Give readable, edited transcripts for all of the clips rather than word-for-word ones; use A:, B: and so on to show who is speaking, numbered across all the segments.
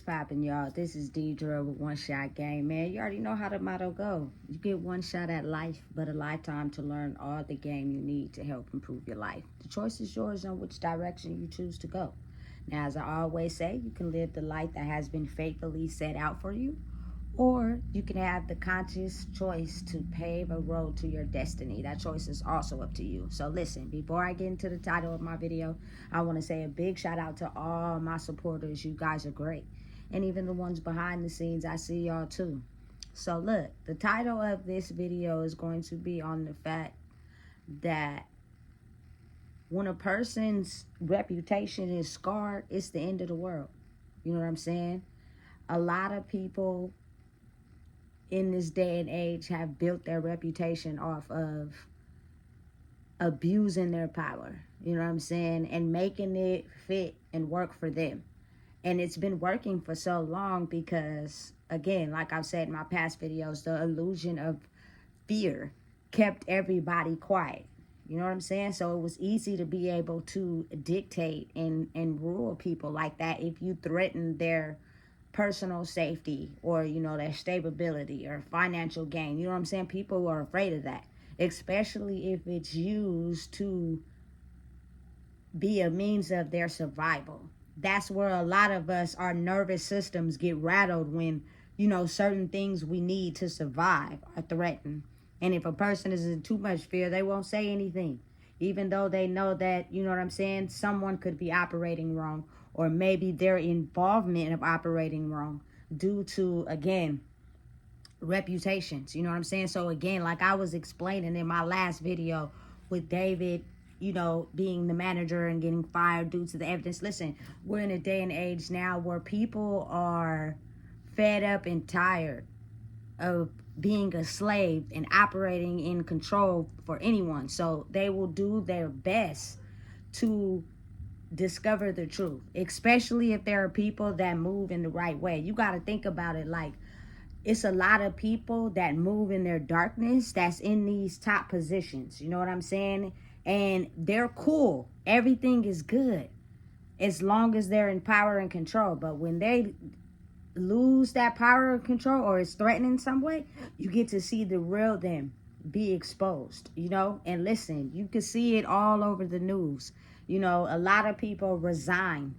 A: poppin', y'all? This is Deidre with One Shot Game. Man, you already know how the motto go. You get one shot at life, but a lifetime to learn all the game you need to help improve your life. The choice is yours on which direction you choose to go. Now, as I always say, you can live the life that has been faithfully set out for you, or you can have the conscious choice to pave a road to your destiny. That choice is also up to you. So listen, before I get into the title of my video, I want to say a big shout out to all my supporters. You guys are great. And even the ones behind the scenes, I see y'all too. So look, the title of this video is going to be on the fact that when a person's reputation is scarred, it's the end of the world. You know what I'm saying? A lot of people in this day and age have built their reputation off of abusing their power, you know what I'm saying, and making it fit and work for them. And it's been working for so long because, again, like I've said in my past videos, the illusion of fear kept everybody quiet. You know what I'm saying? So it was easy to be able to dictate and rule people like that if you threatened their personal safety or, you know, their stability or financial gain. You know what I'm saying? People are afraid of that, especially if it's used to be a means of their survival. That's where a lot of us, our nervous systems get rattled when, you know, certain things we need to survive are threatened. And if a person is in too much fear, they won't say anything, even though they know that, you know what I'm saying, someone could be operating wrong, or maybe their involvement of operating wrong due to, again, reputations. You know what I'm saying? So again, like I was explaining in my last video with David, you know, being the manager and getting fired due to the evidence. Listen, we're in a day and age now where people are fed up and tired of being a slave and operating in control for anyone. So they will do their best to discover the truth, especially if there are people that move in the right way. You got to think about it like it's a lot of people that move in their darkness that's in these top positions. You know what I'm saying? And they're cool. Everything is good as long as they're in power and control. But when they lose that power and control or is threatened in some way, you get to see the real them be exposed, you know? And listen, you can see it all over the news. You know, a lot of people resign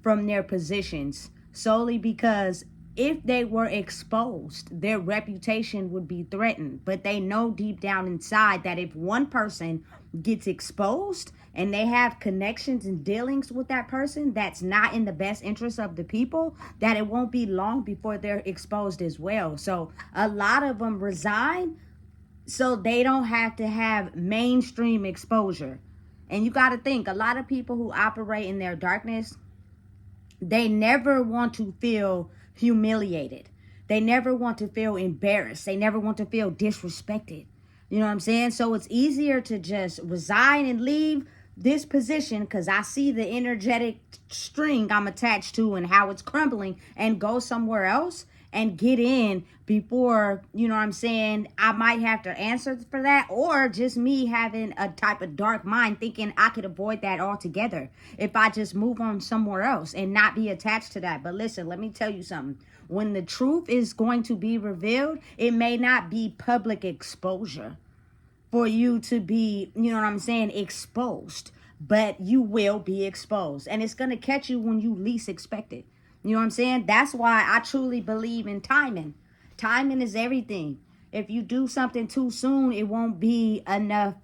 A: from their positions solely because if they were exposed, their reputation would be threatened. But they know deep down inside that if one person gets exposed and they have connections and dealings with that person that's not in the best interest of the people, that it won't be long before they're exposed as well. So a lot of them resign so they don't have to have mainstream exposure. And you got to think, a lot of people who operate in their darkness, they never want to feel humiliated. They never want to feel embarrassed. They never want to feel disrespected. You know what I'm saying? So it's easier to just resign and leave this position because I see the energetic string I'm attached to and how it's crumbling, and go somewhere else and get in before, you know what I'm saying, I might have to answer for that, or just me having a type of dark mind thinking I could avoid that altogether if I just move on somewhere else and not be attached to that. But listen, let me tell you something. When the truth is going to be revealed, it may not be public exposure for you to be, you know what I'm saying, exposed, but you will be exposed, and it's going to catch you when you least expect it. You know what I'm saying? That's why I truly believe in timing. Timing is everything. If you do something too soon, it won't be enough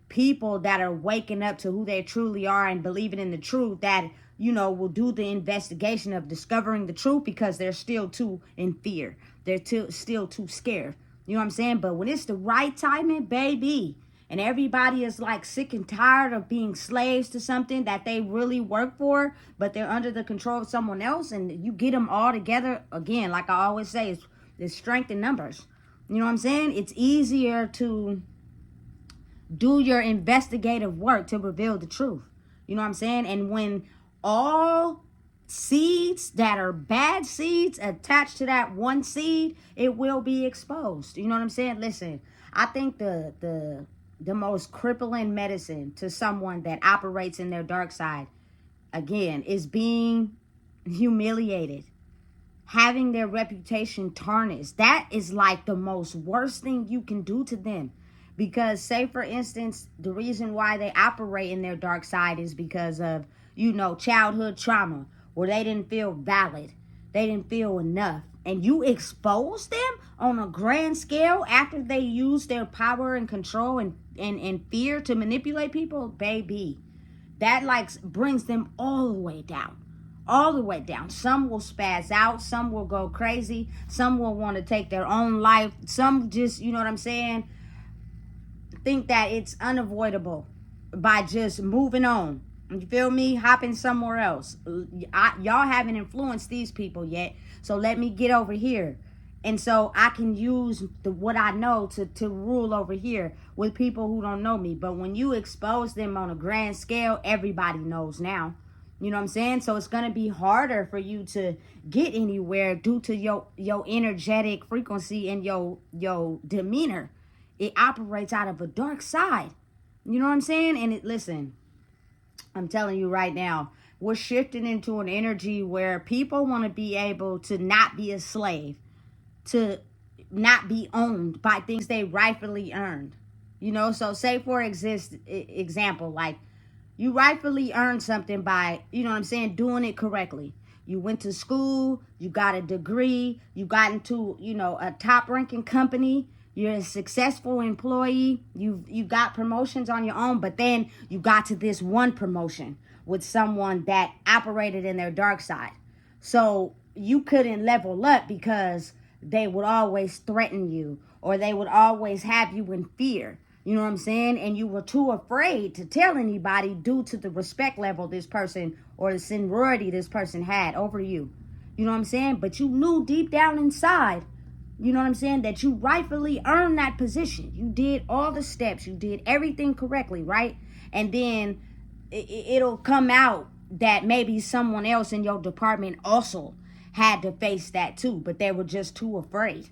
A: people that are waking up to who they truly are and believing in the truth that, you know, will do the investigation of discovering the truth, because they're still too in fear. They're still too scared. You know what I'm saying? But when it's the right timing, baby, and everybody is like sick and tired of being slaves to something that they really work for, but they're under the control of someone else, and you get them all together, again, like I always say, it's strength in numbers. You know what I'm saying? It's easier to do your investigative work to reveal the truth. You know what I'm saying? And when all seeds that are bad seeds attached to that one seed, it will be exposed. You know what I'm saying? Listen, I think the most crippling medicine to someone that operates in their dark side, again, is being humiliated. having their reputation tarnished. That is like the most worst thing you can do to them. Because say for instance, the reason why they operate in their dark side is because of, childhood trauma, where they didn't feel valid, they didn't feel enough, and you expose them on a grand scale after they use their power and control and fear to manipulate people. Baby, that like brings them all the way down. All the way down. Some will spaz out, some will go crazy, some will want to take their own life, some just, think that it's unavoidable by just moving on. You feel me? Hopping somewhere else. Y'all haven't influenced these people yet, so let me get over here. And so I can use what I know to rule over here with people who don't know me. But when you expose them on a grand scale, everybody knows now. You know what I'm saying? So it's going to be harder for you to get anywhere due to your energetic frequency and your demeanor. It operates out of a dark side. You know what I'm saying? And listen, I'm telling you right now, we're shifting into an energy where people want to be able to not be a slave, to not be owned by things they rightfully earned. So say for example, like you rightfully earned something by, doing it correctly. You went to school, you got a degree, you got into, a top ranking company, you're a successful employee, you got promotions on your own, but then you got to this one promotion with someone that operated in their dark side. So you couldn't level up because they would always threaten you, or they would always have you in fear. You know what I'm saying? And you were too afraid to tell anybody due to the respect level this person or the seniority this person had over you. You know what I'm saying? But you knew deep down inside, that you rightfully earned that position. You did all the steps. You did everything correctly, right? And then it'll come out that maybe someone else in your department also had to face that too, but they were just too afraid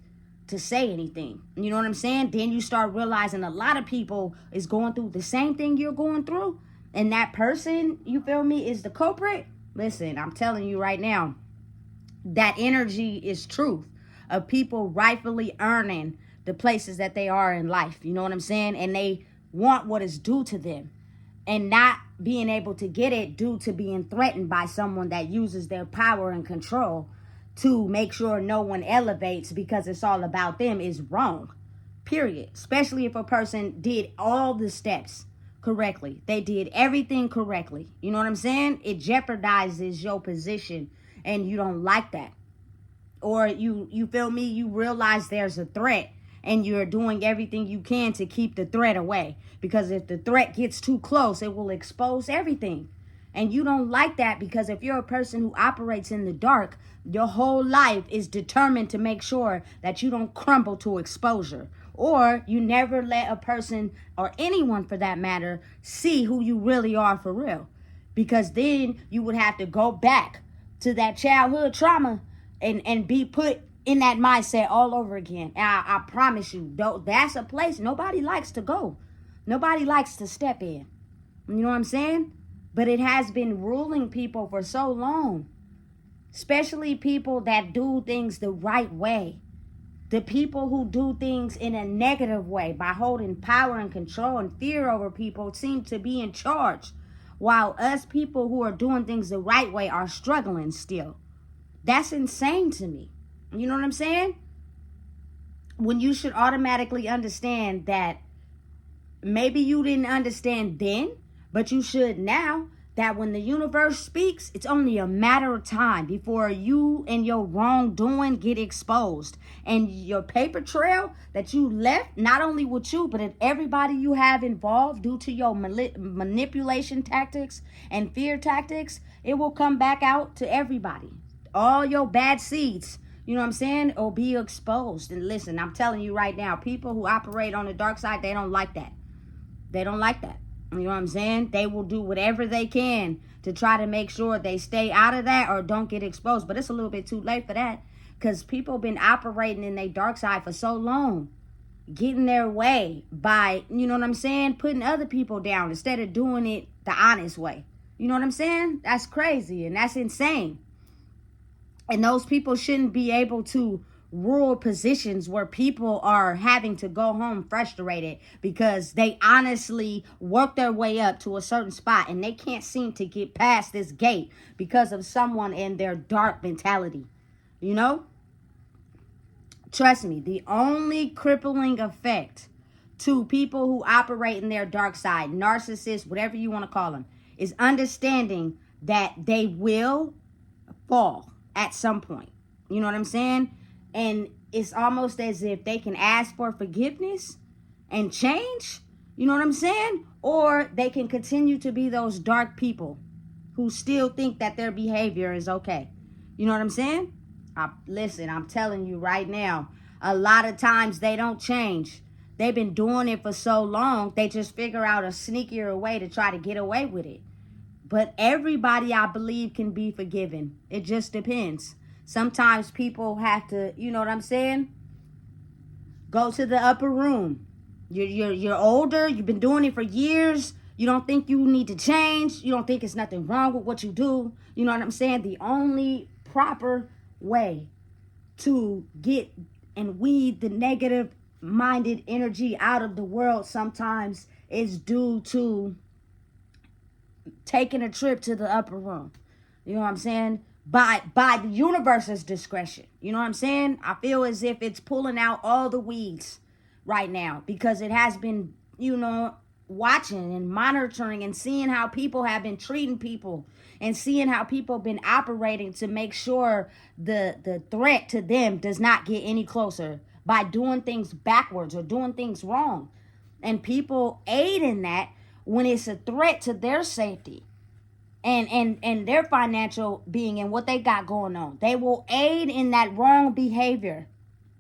A: to say anything. You know what I'm saying? Then you start realizing a lot of people is going through the same thing you're going through, and that person, you feel me, is the culprit. Listen, I'm telling you right now, that energy is truth of people rightfully earning the places that they are in life. You know what I'm saying? And they want what is due to them, and not being able to get it due to being threatened by someone that uses their power and control to make sure no one elevates because it's all about them is wrong. Period. Especially if a person did all the steps correctly. They did everything correctly. You know what I'm saying? It jeopardizes your position, and you don't like that. Or you feel me? You realize there's a threat, and you're doing everything you can to keep the threat away. Because if the threat gets too close, it will expose everything. And you don't like that, because if you're a person who operates in the dark, your whole life is determined to make sure that you don't crumble to exposure. Or you never let a person, or anyone for that matter, see who you really are for real. Because then you would have to go back to that childhood trauma and be put in that mindset all over again. And I promise you, that's a place nobody likes to go. Nobody likes to step in. You know what I'm saying? But it has been ruling people for so long. Especially people that do things the right way. The people who do things in a negative way by holding power and control and fear over people seem to be in charge. While us people who are doing things the right way are struggling still. That's insane to me. You know what I'm saying? When you should automatically understand that maybe you didn't understand then, but you should now, that when the universe speaks, it's only a matter of time before you and your wrongdoing get exposed. And your paper trail that you left, not only with you, but everybody you have involved due to your manipulation tactics and fear tactics, it will come back out to everybody. All your bad seeds, you know what I'm saying, will be exposed. And listen, I'm telling you right now, people who operate on the dark side, they don't like that. They don't like that. You know what I'm saying? They will do whatever they can to try to make sure they stay out of that or don't get exposed. But it's a little bit too late for that, because people been operating in their dark side for so long, getting their way by, you know what I'm saying, putting other people down instead of doing it the honest way. You know what I'm saying? That's crazy and that's insane. And those people shouldn't be able to rule positions where people are having to go home frustrated because they honestly work their way up to a certain spot and they can't seem to get past this gate because of someone in their dark mentality. You know? Trust me, the only crippling effect to people who operate in their dark side, narcissists, whatever you want to call them, is understanding that they will fall at some point. You know what I'm saying? And it's almost as if they can ask for forgiveness and change. You know what I'm saying? Or they can continue to be those dark people who still think that their behavior is okay. You know what I'm saying? Listen, I'm telling you right now, a lot of times they don't change. They've been doing it for so long, they just figure out a sneakier way to try to get away with it. But everybody, I believe, can be forgiven. It just depends. Sometimes people have to, you know what I'm saying? Go to the upper room. You're older. You've been doing it for years. You don't think you need to change. You don't think it's nothing wrong with what you do. You know what I'm saying? The only proper way to get and weed the negative minded energy out of the world sometimes is due to taking a trip to the upper room. You know what I'm saying? By the universe's discretion. You know what I'm saying? I feel as if it's pulling out all the weeds right now because it has been, watching and monitoring and seeing how people have been treating people and seeing how people have been operating to make sure the threat to them does not get any closer by doing things backwards or doing things wrong. And people aid in that when it's a threat to their safety and their financial being and what they got going on. They will aid in that wrong behavior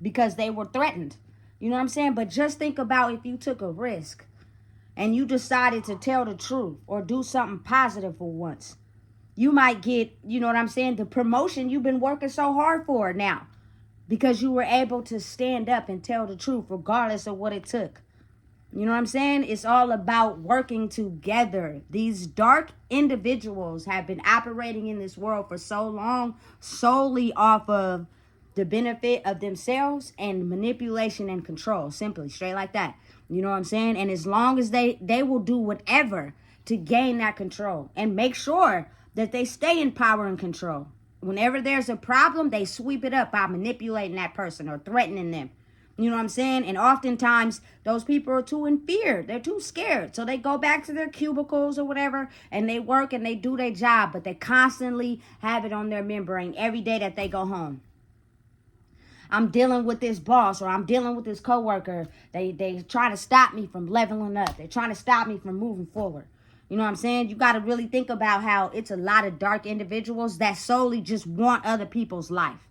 A: because they were threatened. You know what I'm saying? But just think about if you took a risk and you decided to tell the truth or do something positive for once. You might get, you know what I'm saying, the promotion you've been working so hard for now because you were able to stand up and tell the truth regardless of what it took. You know what I'm saying? It's all about working together. These dark individuals have been operating in this world for so long solely off of the benefit of themselves and manipulation and control. Simply, straight like that. You know what I'm saying? And as long as they will do whatever to gain that control and make sure that they stay in power and control. Whenever there's a problem, they sweep it up by manipulating that person or threatening them. You know what I'm saying? And oftentimes those people are too in fear. They're too scared. So they go back to their cubicles or whatever and they work and they do their job, but they constantly have it on their membrane every day that they go home. I'm dealing with this boss or I'm dealing with this coworker. They try to stop me from leveling up. They're trying to stop me from moving forward. You know what I'm saying? You got to really think about how it's a lot of dark individuals that solely just want other people's life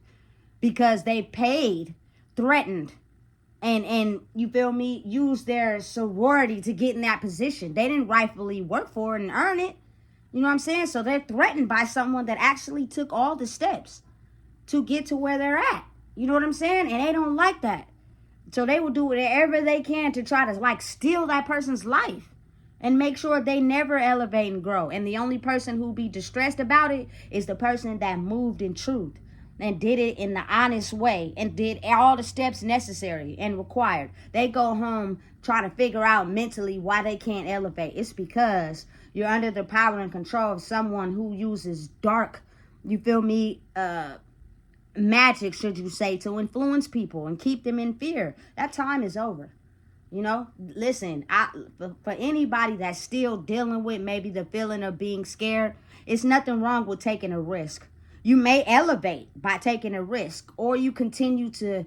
A: because they paid, threatened, and you feel me, use their sorority to get in that position. They didn't rightfully work for it and earn it. You know what I'm saying? So they're threatened by someone that actually took all the steps to get to where they're at. You know what I'm saying? And they don't like that. So they will do whatever they can to try to steal that person's life and make sure they never elevate and grow. And the only person who be distressed about it is the person that moved in truth and did it in the honest way and did all the steps necessary and required. They go home trying to figure out mentally why they can't elevate. It's because you're under the power and control of someone who uses dark, you feel me, magic, should you say, to influence people and keep them in fear. That time is over. You know, listen, for anybody that's still dealing with maybe the feeling of being scared, it's nothing wrong with taking a risk. You may elevate by taking a risk, or you continue to,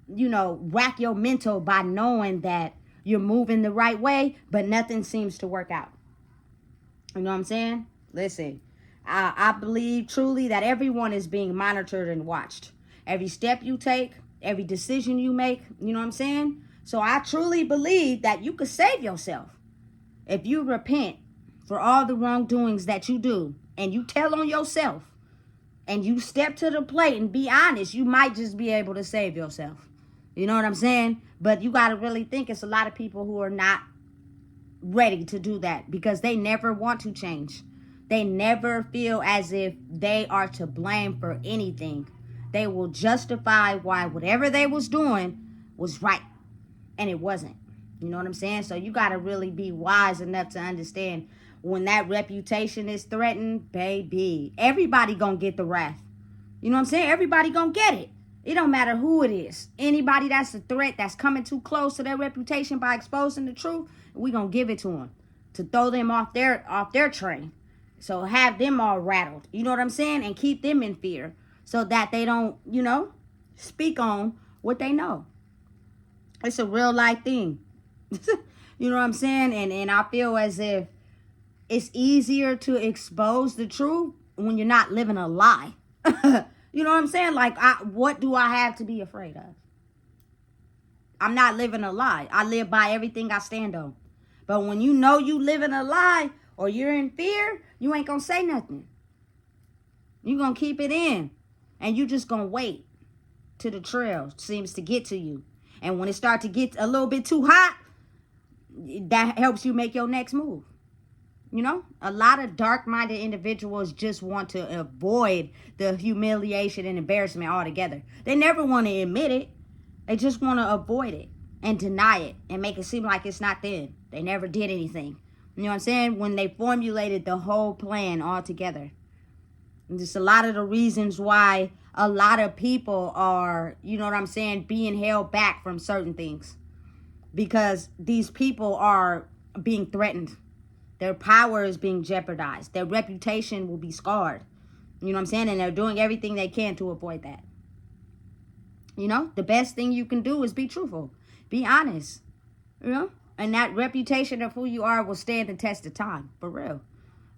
A: rack your mental by knowing that you're moving the right way, but nothing seems to work out. You know what I'm saying? Listen, I believe truly that everyone is being monitored and watched. Every step you take, every decision you make, you know what I'm saying? So I truly believe that you could save yourself if you repent for all the wrongdoings that you do and you tell on yourself and you step to the plate and be honest. You might just be able to save yourself. You know what I'm saying? But you got to really think it's a lot of people who are not ready to do that because they never want to change. They never feel as if they are to blame for anything. They will justify why whatever they was doing was right, and it wasn't. You know what I'm saying? So you got to really be wise enough to understand when that reputation is threatened, baby, everybody gonna get the wrath. You know what I'm saying? Everybody gonna get it. It don't matter who it is. Anybody that's a threat, that's coming too close to their reputation by exposing the truth, we gonna give it to them to throw them off their train. So have them all rattled. You know what I'm saying? And keep them in fear so that they don't, speak on what they know. It's a real life thing. You know what I'm saying? And I feel as if it's easier to expose the truth when you're not living a lie. You know what I'm saying? Like, what do I have to be afraid of? I'm not living a lie. I live by everything I stand on. But when you know you living a lie or you're in fear, you ain't gonna say nothing. You gonna keep it in. And you just gonna wait till the trail seems to get to you. And when it starts to get a little bit too hot, that helps you make your next move. A lot of dark-minded individuals just want to avoid the humiliation and embarrassment altogether. They never want to admit it. They just want to avoid it and deny it and make it seem like it's not them. They never did anything. You know what I'm saying? When they formulated the whole plan altogether. And just a lot of the reasons why a lot of people are, being held back from certain things. Because these people are being threatened. Their power is being jeopardized. Their reputation will be scarred. You know what I'm saying? And they're doing everything they can to avoid that. The best thing you can do is be truthful. Be honest. And that reputation of who you are will stand the test of time. For real.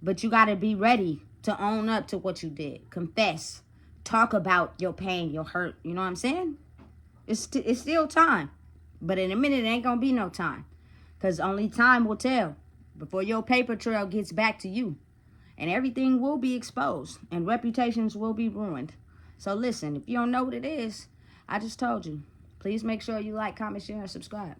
A: But you got to be ready to own up to what you did. Confess. Talk about your pain, your hurt. You know what I'm saying? It's still time. But in a minute, it ain't going to be no time. Because only time will tell. Before your paper trail gets back to you. And everything will be exposed. And reputations will be ruined. So listen, if you don't know what it is, I just told you. Please make sure you like, comment, share, and subscribe.